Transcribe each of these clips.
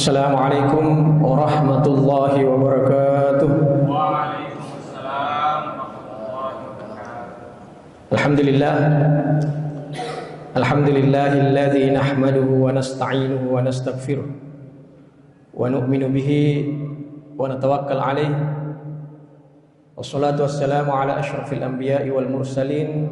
Assalamualaikum warahmatullahi wabarakatuh. Waalaikumsalam warahmatullahi wabarakatuh. Alhamdulillah. Alhamdulillahilladzi nahmaduhu wa nasta'inuhu wa nastaghfiruh wa nu'minu bihi wa natawakkal alaih. Wassalatu wassalamu ala asyrafil anbiya'i wal mursalin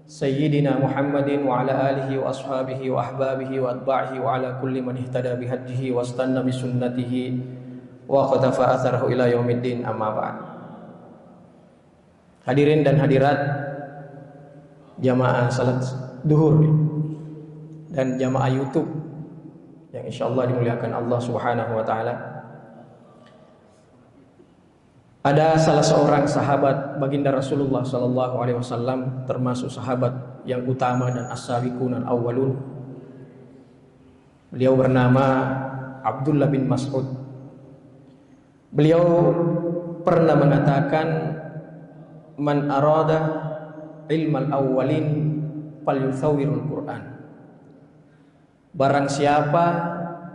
Sayyidina Muhammadin wa ala alihi wa ashabihi wa ahbabihi wa atba'ihi wa ala kulli man ihtada bihadihi wa istanna bisunnatihi wa qatafa atharahu ila yaumiddin, amma ba'd. Hadirin dan hadirat jamaah salat duhur dan jamaah YouTube yang insyaallah dimuliakan Allah Subhanahu wa taala. Ada salah seorang sahabat baginda Rasulullah sallallahu alaihi wasallam, termasuk sahabat yang utama dan as-sabiqun al-awwalun. Beliau bernama Abdullah bin Mas'ud. Beliau pernah mengatakan, "Man arada ilmal awwalin falyusawwirul Qur'an." Barang siapa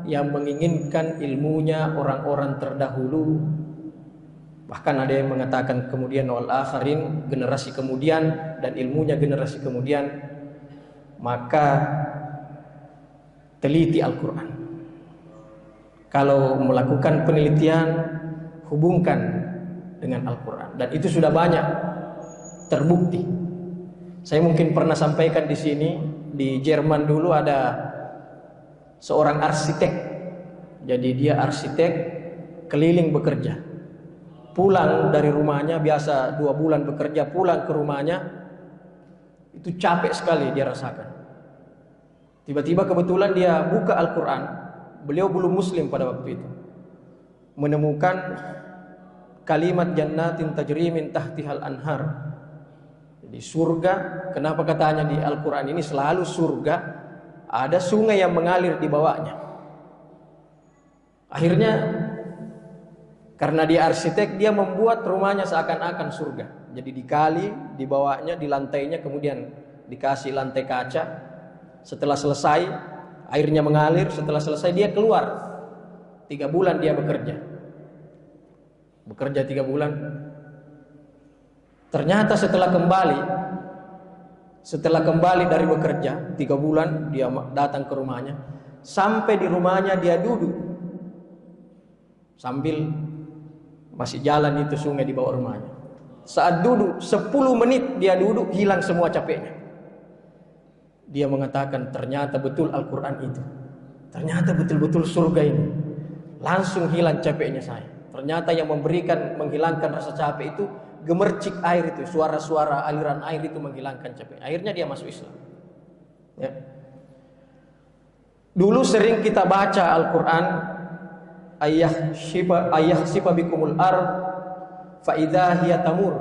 yang menginginkan ilmunya orang-orang terdahulu, bahkan ada yang mengatakan kemudian wal akharin, generasi kemudian, dan ilmunya generasi kemudian, maka teliti Al-Quran. Kalau melakukan penelitian, hubungkan dengan Al-Quran, dan itu sudah banyak terbukti. Saya mungkin pernah sampaikan di sini, di Jerman dulu ada seorang arsitek. Jadi dia arsitek keliling bekerja. Pulang dari rumahnya, biasa 2 bulan bekerja, pulang ke rumahnya itu capek sekali dia rasakan. Tiba-tiba kebetulan dia buka Al-Quran. Beliau belum muslim pada waktu itu. Menemukan kalimat jannatin tajri min tahtihal anhar. Jadi surga, kenapa katanya di Al-Quran ini selalu surga, ada sungai yang mengalir di bawahnya. Akhirnya karena dia arsitek, dia membuat rumahnya seakan-akan surga. Jadi dikali, di bawahnya, di lantainya, kemudian dikasih lantai kaca. Setelah selesai, airnya mengalir. Setelah selesai, dia keluar. 3 bulan dia bekerja. Bekerja 3 bulan. Ternyata setelah kembali dari bekerja 3 bulan, dia datang ke rumahnya. Sampai di rumahnya dia duduk sambil masih jalan itu sungai di bawah rumahnya. Saat duduk 10 menit dia duduk, hilang semua capeknya. Dia mengatakan, ternyata betul Al-Quran itu, ternyata betul-betul surga ini. Langsung hilang capeknya saya. Ternyata yang menghilangkan rasa capek itu gemercik air itu, suara-suara aliran air itu menghilangkan capek. Akhirnya dia masuk Islam. Ya. Dulu sering kita baca Al-Quran, ayah sipa bikumul ard fa idza hiya tamur.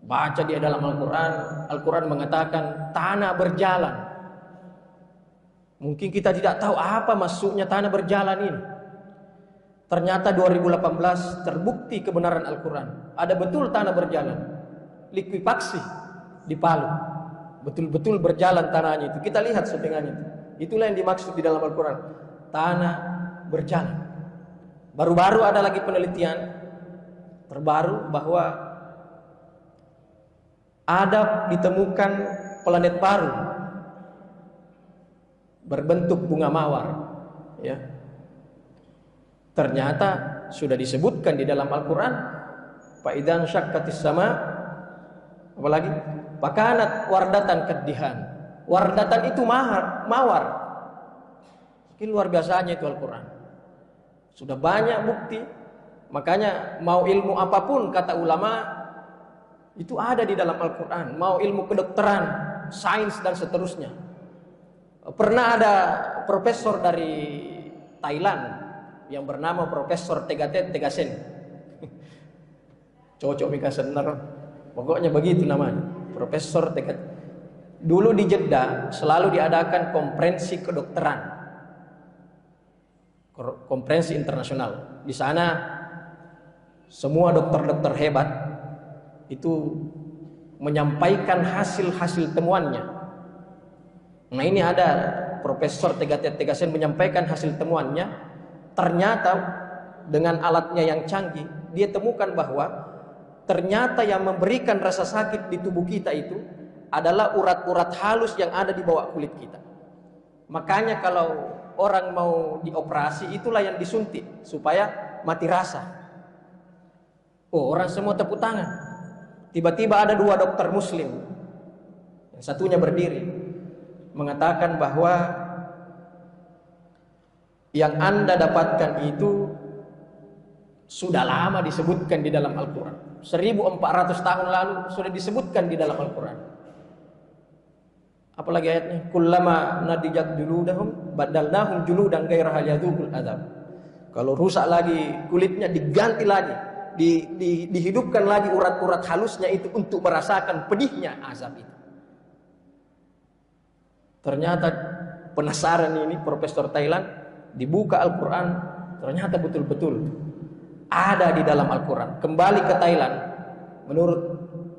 Baca dia dalam Al-Quran. Al-Quran mengatakan tanah berjalan. Mungkin kita tidak tahu apa maksudnya tanah berjalan ini. Ternyata 2018 terbukti kebenaran Al-Quran. Ada betul tanah berjalan. Likuifaksi di Palu, betul-betul berjalan tanahnya itu. Kita lihat setengahnya itu. Itulah yang dimaksud di dalam Al-Quran, tanah berjalan. Baru-baru ada lagi penelitian terbaru bahwa ada ditemukan planet baru berbentuk bunga mawar. Ya. Ternyata sudah disebutkan di dalam Al-Quran, fa idzan syaqqatis sama, apalagi fakanat wardatan kaddihan. Wardatan itu mawar. Ini luar biasanya itu Al-Quran. Sudah banyak bukti. Makanya mau ilmu apapun, kata ulama, itu ada di dalam Al-Quran. Mau ilmu kedokteran, sains dan seterusnya. Pernah ada profesor dari Thailand yang bernama Profesor Tegasen. Cocok Mika Senar. Pokoknya begitu namanya, Profesor Tegasen. Dulu di Jeddah selalu diadakan konferensi kedokteran, konferensi internasional. Di sana semua dokter-dokter hebat itu menyampaikan hasil-hasil temuannya. Nah, ini ada Profesor Tegasen menyampaikan hasil temuannya. Ternyata dengan alatnya yang canggih, dia temukan bahwa ternyata yang memberikan rasa sakit di tubuh kita itu adalah urat-urat halus yang ada di bawah kulit kita. Makanya kalau orang mau dioperasi, itulah yang disuntik supaya mati rasa. Oh, orang semua tepuk tangan. Tiba-tiba ada 2 dokter muslim, yang satunya berdiri mengatakan bahwa yang Anda dapatkan itu sudah lama disebutkan di dalam Al-Quran. 1400 tahun lalu sudah disebutkan di dalam Al-Quran. Apalagi ayatnya, kullama nadijat juludahum badalnahum juludan ghairaha liyadzuqul adzab. Kalau rusak lagi kulitnya, diganti lagi, dihidupkan lagi urat-urat halusnya itu untuk merasakan pedihnya azab itu. Ternyata penasaran ini Profesor Thailand, dibuka Al-Quran, ternyata betul-betul ada di dalam Al-Quran. Kembali ke Thailand, menurut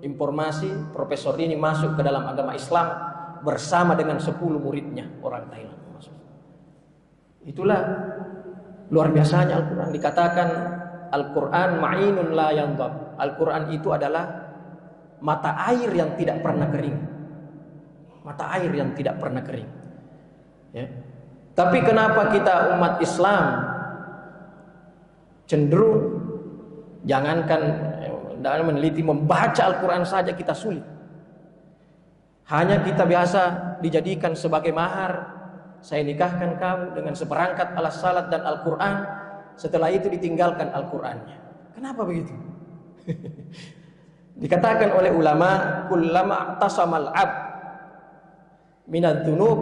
informasi Profesor ini masuk ke dalam agama Islam bersama dengan 10 muridnya, orang Thailand masuk. Itulah luar biasanya Al-Quran. Dikatakan Al-Quran ma'inun la yandab. Al-Quran itu adalah mata air yang tidak pernah kering. Mata air yang tidak pernah kering. Ya. Tapi kenapa kita umat Islam cenderung jangankan dalam meneliti membaca Al-Quran saja kita sulit. Hanya kita biasa dijadikan sebagai mahar. Saya nikahkan kamu dengan seperangkat alat salat dan Al-Quran. Setelah itu ditinggalkan Al-Qurannya. Kenapa begitu? Dikatakan oleh ulama, kullama atasamal ab minad dzunub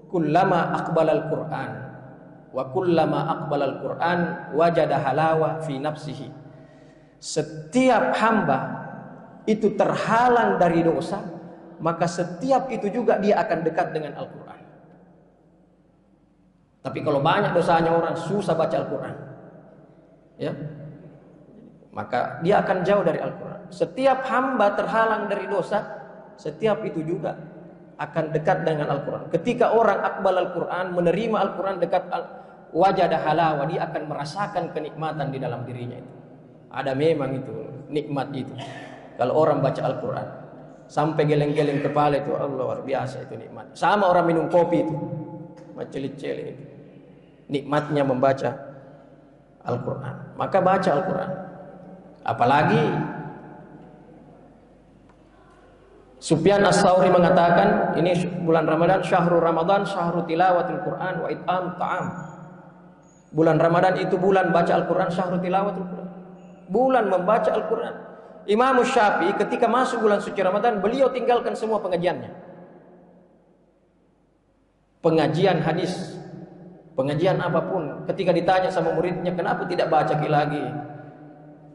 kullama aqbalal Qur'an wa kullama aqbalal Qur'an wajada halawa fi nafsihi. Setiap hamba itu terhalang dari dosa, maka setiap itu juga dia akan dekat dengan Al-Quran. Tapi kalau banyak dosanya orang, susah baca Al-Quran, ya, maka dia akan jauh dari Al-Quran. Setiap hamba terhalang dari dosa, setiap itu juga akan dekat dengan Al-Quran. Ketika orang akbal Al-Quran, menerima Al-Quran, dekat wajada halawa, dia akan merasakan kenikmatan di dalam dirinya itu. Ada memang itu nikmat itu. Kalau orang baca Al-Quran sampai geleng-geleng kepala itu, Allah, luar biasa itu nikmat. Sama orang minum kopi itu, macelit-celit itu. Nikmatnya membaca Al-Quran. Maka baca Al-Quran. Apalagi Sufyan Ats-Tsauri mengatakan, ini bulan Ramadan, syahrul Ramadan, syahrul tilawatil Quran wa it'am ta'am. Bulan Ramadan itu bulan baca Al-Quran, syahrul tilawatil Quran. Bulan membaca Al-Quran. Imam Syafi'i ketika masuk bulan suci Ramadan, beliau tinggalkan semua pengajiannya. Pengajian hadis, pengajian apapun. Ketika ditanya sama muridnya, kenapa tidak baca lagi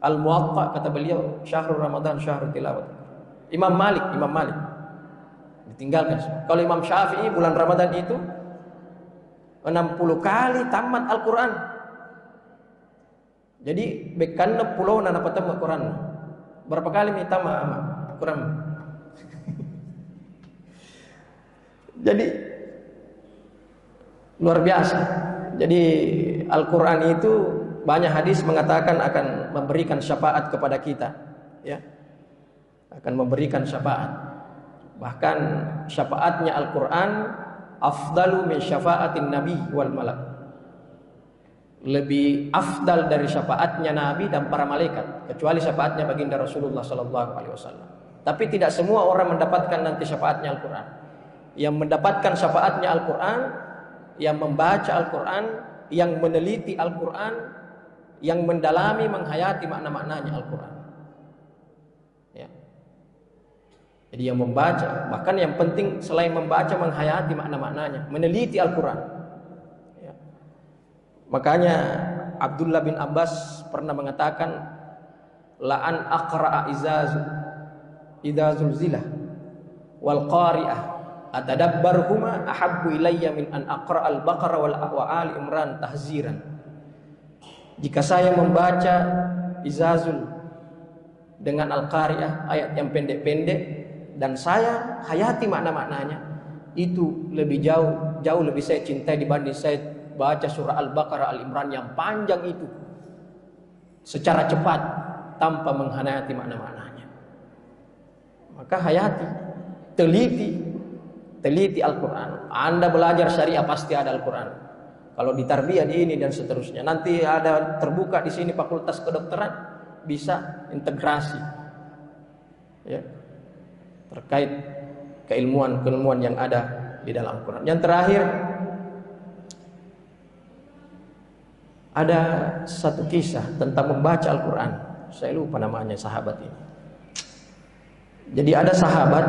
Al-Muwatta, kata beliau, syahrul Ramadan, syahrul tilawat. Imam Malik ditinggalkan. Kalau Imam Syafi'i bulan Ramadan itu 60 kali tamat Al-Quran. Jadi bekan pulau nana patam Al-Quran. Berapa kali minta Al-Quran? Jadi luar biasa. Jadi Al-Quran itu banyak hadis mengatakan akan memberikan syafaat kepada kita, ya. Akan memberikan syafaat. Bahkan syafaatnya Al-Quran afdalu min syafaatin nabi wal malak. Lebih afdal dari syafaatnya Nabi dan para malaikat, kecuali syafaatnya baginda Rasulullah SAW. Tapi tidak semua orang mendapatkan nanti syafaatnya Al-Quran. Yang mendapatkan syafaatnya Al-Quran, yang membaca Al-Quran, yang meneliti Al-Quran, yang mendalami, menghayati makna-maknanya Al-Quran. Ya. Jadi yang membaca, bahkan yang penting selain membaca, menghayati makna-maknanya, meneliti Al-Quran. Ya. Makanya Abdullah bin Abbas pernah mengatakan, la'an aqra'a idazul zilah wal qari'ah atadabbarhuma ahabbu ilayya min an aqra'al baqarah wal ali imran tahziran. Jika saya membaca izazul dengan al-qari'ah, ayat yang pendek-pendek, dan saya hayati makna-maknanya, itu lebih jauh lebih saya cintai dibanding saya baca surah Al-Baqarah, Al-Imran yang panjang itu secara cepat tanpa menghayati makna-maknanya. Maka hayati, teliti Al-Quran. Anda belajar syariah pasti ada Al-Quran. Kalau di tarbiyah di ini dan seterusnya, nanti ada terbuka di sini fakultas kedokteran, bisa integrasi ya, terkait keilmuan yang ada di dalam Al-Quran. Yang terakhir, ada satu kisah tentang membaca Al-Quran. Saya lupa namanya sahabat ini. Jadi ada sahabat,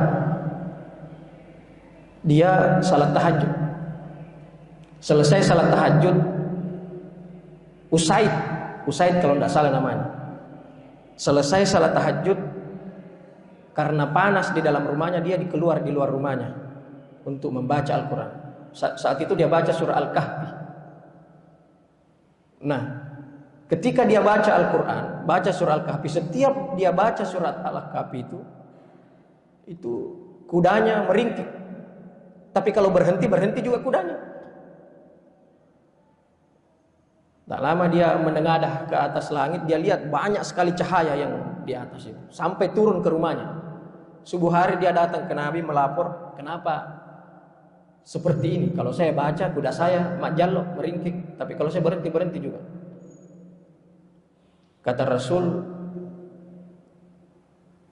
dia salat tahajud. Selesai salat tahajud, Usaid kalau tidak salah namanya. Selesai salat tahajud, karena panas di dalam rumahnya, dia keluar di luar rumahnya untuk membaca Al-Quran. Saat itu dia baca surah Al-Kahfi. Nah, ketika dia baca Al-Quran, baca surah Al-Kahfi, setiap dia baca surat Al-Kahfi itu kudanya meringkik. Tapi kalau berhenti juga kudanya. Tak lama dia menengadah ke atas langit, dia lihat banyak sekali cahaya yang di atas itu, sampai turun ke rumahnya. Subuh hari dia datang ke Nabi melapor, kenapa seperti ini? Kalau saya baca kuda saya majallo meringkik, tapi kalau saya berhenti juga. Kata Rasul,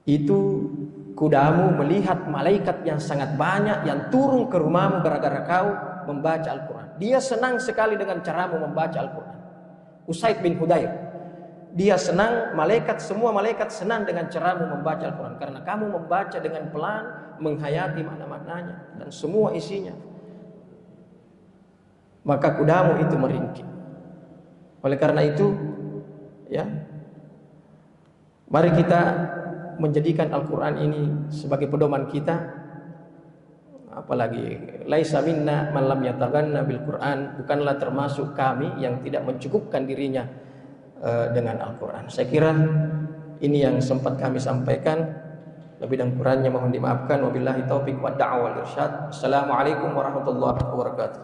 itu kudamu melihat malaikat yang sangat banyak yang turun ke rumahmu gara-gara kau membaca Al-Quran. Dia senang sekali dengan caramu membaca Al-Quran. Usaid bin Hudayr, dia senang, semua malaikat senang dengan caramu membaca Al-Quran, karena kamu membaca dengan pelan, menghayati makna-maknanya dan semua isinya. Maka kudamu itu meringkik. Oleh karena itu, ya, mari kita menjadikan Al-Quran ini sebagai pedoman kita. Apalagi laisa minna man lam yataghanna bil Quran, bukanlah termasuk kami yang tidak mencukupkan dirinya dengan Al-Quran. Saya kira ini yang sempat kami sampaikan. Lebih dan kurangnya mohon dimaafkan. Wabillahi taufik wa da'wa wal irsyad. Assalamualaikum warahmatullahi wabarakatuh.